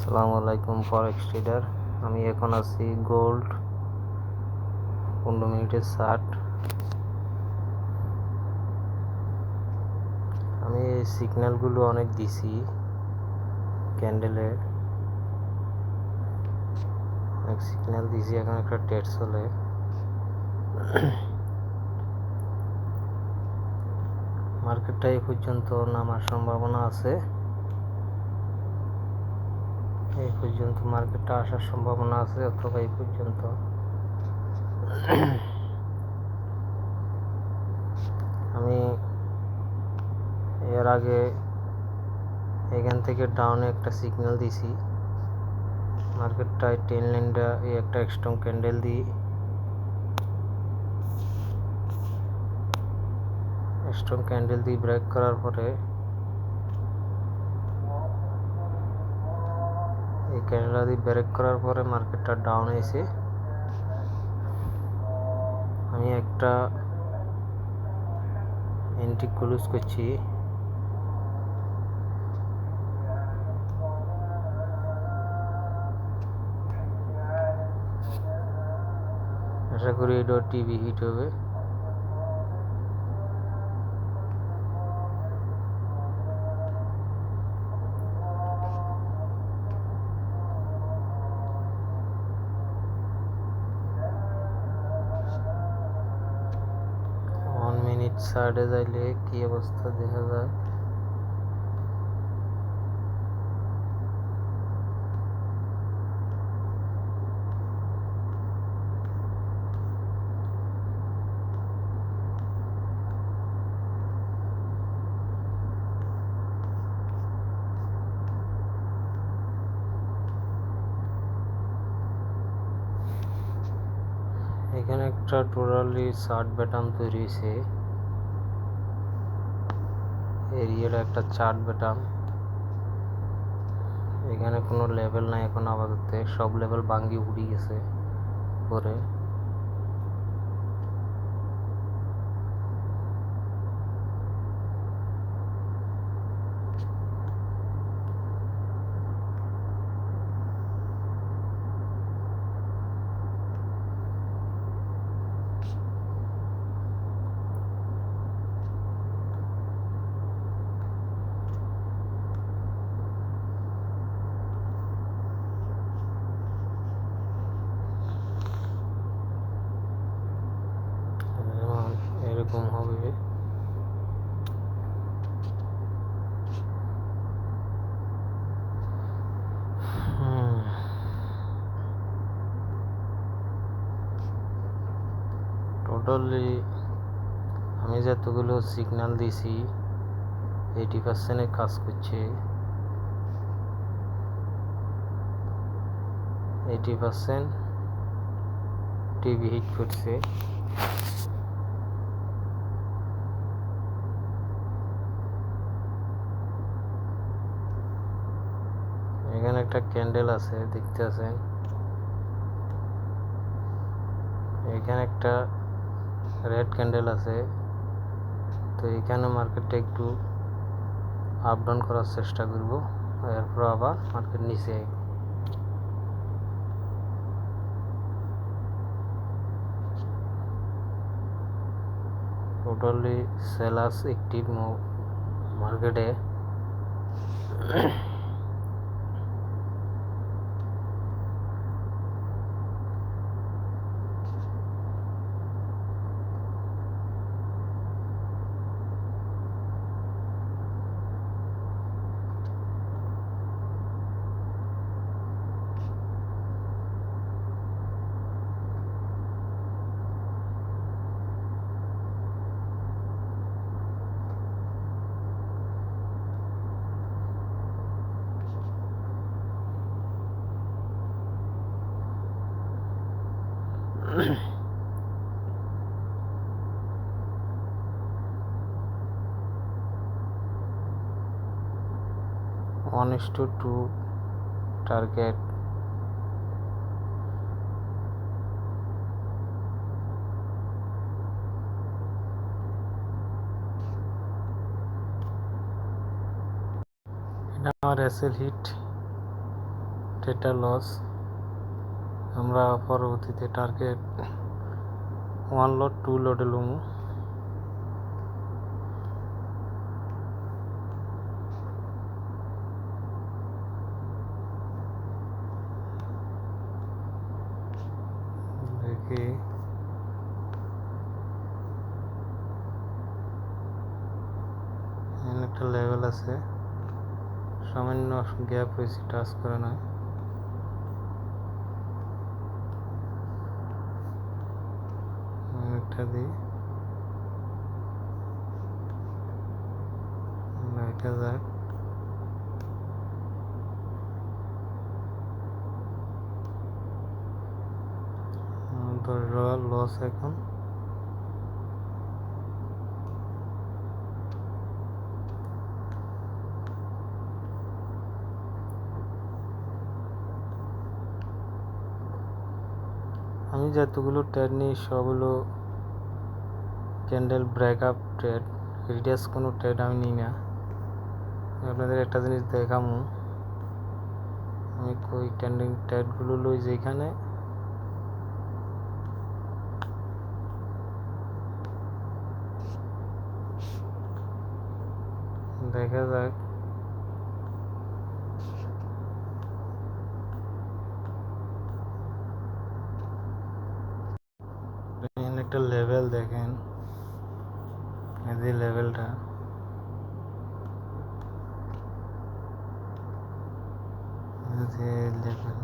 আসসালামু আলাইকুম ফরেক্স ট্রেডার। আমি এখন আছি গোল্ড 15 মিনিটের চার্ট। আমি এই সিগন্যালগুলো অনেক দিছি, ক্যান্ডেলের অনেক সিগন্যাল দিছি। এখন একটা ট্রেড চলে। মার্কেটটা এই পর্যন্ত নামার সম্ভাবনা আছে, এই পর্যন্ত মার্কেটটা আসার সম্ভাবনা আছে, অথবা এই পর্যন্ত। আমি এর আগে এখান থেকে ডাউনে একটা সিগন্যাল দিছি, মার্কেটটায় 10 লাইনটা এই একটা স্ট্রং ক্যান্ডেল দিই, ব্রেক করার পরে এই ক্যান্ডেল দিয়ে ব্রেক করার পরে মার্কেটটা ডাউন এসে আমি একটা এন্ট্রি ক্লোজ করছি। আশা করি এটা টিভি হিট হবে। ওয়ান মিনিট সাইডে যাইলে কি অবস্থা দেখা যায়। এখানে একটা টোটালি চার্ট প্যাটার্ন তৈরি হয়েছে, এরিয়ার একটা চার্ট প্যাটার্ন। এখানে কোনো লেভেল নাই এখন আপাতত, সব লেভেল ভাঙ্গি উড়ে গেছে পরে। এরকম হবে। টোটালি আমি যতগুলো সিগন্যাল দিছি 80% কাজ করছে। 80% টিভি হিট করছে। এখানে একটা ক্যান্ডেল আছে, দেখতে আছেন। এখানে একটা রেড ক্যান্ডেল আছে। তো এখানে মার্কেটটা একটু আপ ডাউন করার চেষ্টা করব, এরপর আবার মার্কেট নিচে আইব। টোটালি সেলার্স অ্যাক্টিভ মার্কেটে। One is to two target. এটা আমার এসএল হিট। ট্রেডটা লস। আমরা পরবর্তীতে টার্গেট 1 লোড 2 লোডে লমু। দেখি এখানে একটা লেভেল আছে, সামান্য গ্যাপ হয়েছে, টাচ করে না। একটা দিই, দেখা যাক। $10 লস এখন। আমি যতগুলো ট্রেড নিই সবগুলো ক্যান্ডেল ব্রেকআপ ট্রেড, রিডিয়াস কোনো ট্রেড আমি নিই না। আপনাদের একটা জিনিস দেখামু, আমি কই ট্রেন্ডিং ট্রেডগুলো লই যেখানে দেখা যাক। একটা লেভেল দেখেন, এই যে লেভেলটা, লেভেল।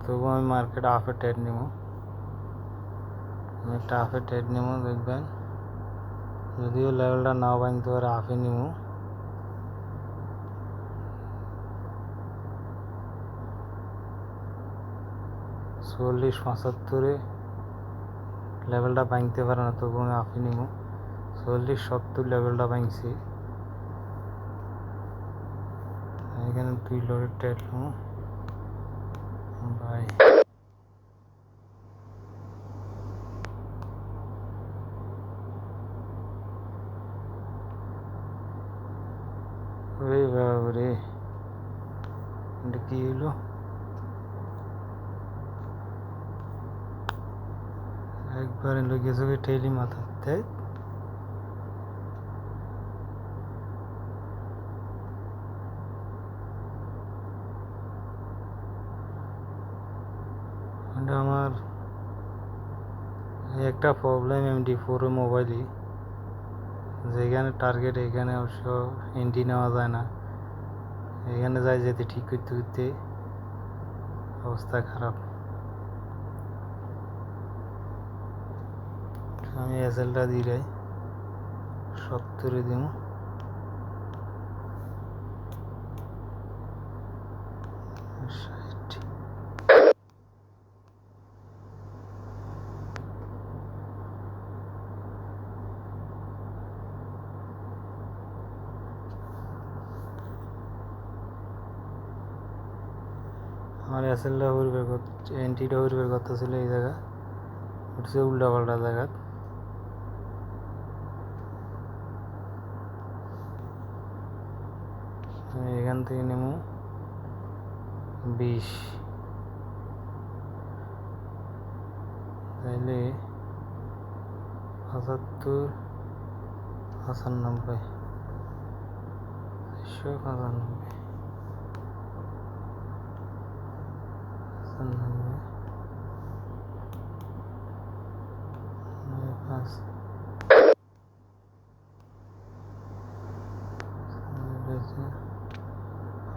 তবু আমি মার্কেট হাফে ট্রেড নিব, আমি একটা হাফে ট্রেড নিব। দেখবেন যদিও লেভেলটা নাও ভাঙতে পারে, হাফে নিব। চল্লিশ 75-এ লেভেলটা ভাঙতে পারে না, তবু আমি হাফে নিব। 40-70 লেভেলটা ভাঙছি, এখানে 2 লোডের ট্রেড নেব ভাই। ওরে বাবরে, এটা কি হলো? একবারে লগে চোখে ঠেলি মাথাতে। এটা আমার একটা প্রবলেম MD4 মোবাইলে, যেখানে টার্গেট এখানে অবশ্য এন্ট্রি নেওয়া যায় না, এখানে যাই যেতে ঠিক করতে করতে অবস্থা খারাপ। আমি এসএলটা দিয়ে 70-এ দিব। আমার এসএলটা হইবার কথা, এন্ট্রিটা হইবার কথা ছিল এই জায়গা, উঠছে উল্টা পাল্টা জায়গা। এখান থেকে নেব 20, তাইলে 75, 95, 195, 95,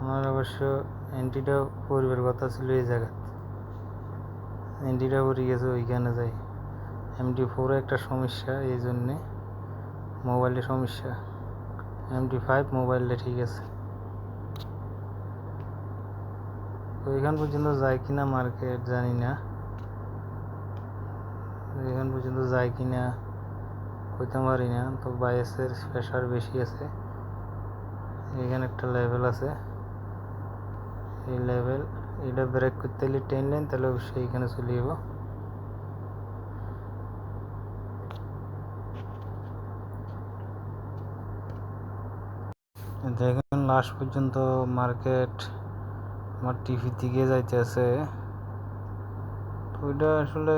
আমার অবশ্য এন্ট্রিটা পরিবার কথা ছিল এই জায়গা, এন্ট্রিটা পড়ে গেছে ওইখানে যাই। MD4 একটা সমস্যা, এই জন্যে মোবাইলে সমস্যা। MD5 মোবাইলে ঠিক আছে। তো এখান পর্যন্ত যায় কিনা মার্কেট জানি না, এখান পর্যন্ত যায় কিনা কইতে পারি না। তো বাইএসের প্রেশার বেশি আছে, এখানে একটা লেভেল আছে, এই লেভেল এটা ব্রেক করতে হলে 10 লাইন, তাহলে অবশ্যই এখানে চলে যাব। দেখেন লাস্ট পর্যন্ত মার্কেট আমার টিভি দিকে যাইতেছে। তো ওইটা আসলে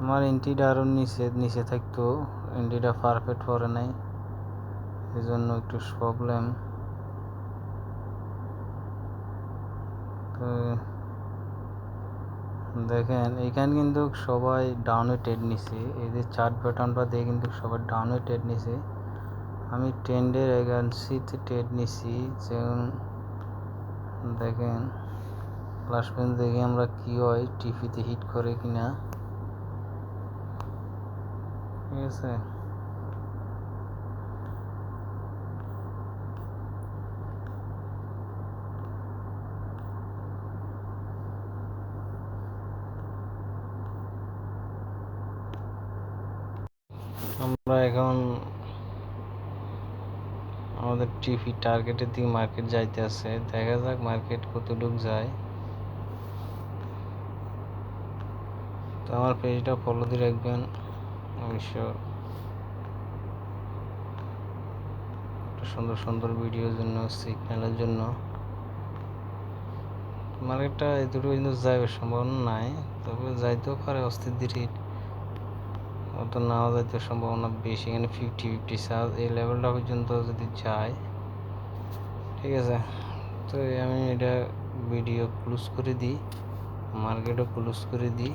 আমার এন্ট্রিটা আরও নিচে থাকতো, এন্ট্রিটা পারফেক্ট পড়ে নাই, এই জন্য একটু প্রবলেম। তো দেখেন এইখানে কিন্তু সবাই ডাউনে ট্রেড নিছে, এই যে চার্ট প্যাটার্নটা দিয়ে কিন্তু সবাই ডাউনে ট্রেড নিছে। আমি ট্রেন্ডের এগেন্সিতে ট্রেড নিছি, যেমন দেখেন লাস্ট পর্যন্ত দেখি আমরা কি হয়, টিভিতে হিট করে কিনা। ঠিক আছে, আমরা এখন আমাদের টিভি টার্গেটের দিকে মার্কেট যাইতে আছে, দেখা যাক মার্কেট কতটুক যায়। তো আমার পেজটা ফলো দিয়ে রাখবেন অবশ্য, সুন্দর সুন্দর ভিডিওর জন্য, সিগন্যালের জন্য। মার্কেটটা এতটুকু কিন্তু যাইবে সম্ভাবনা নাই, তবে যাইতেও পারে অস্থির ধীরে, অত নাও যাইতে সম্ভাবনা বেশি। এখানে 50-50 সাল এই লেভেলটা পর্যন্ত যদি যায়, ঠিক আছে। তো আমি এটা ভিডিও ক্লোজ করে দিই, মার্কেটও ক্লোজ করে দিই।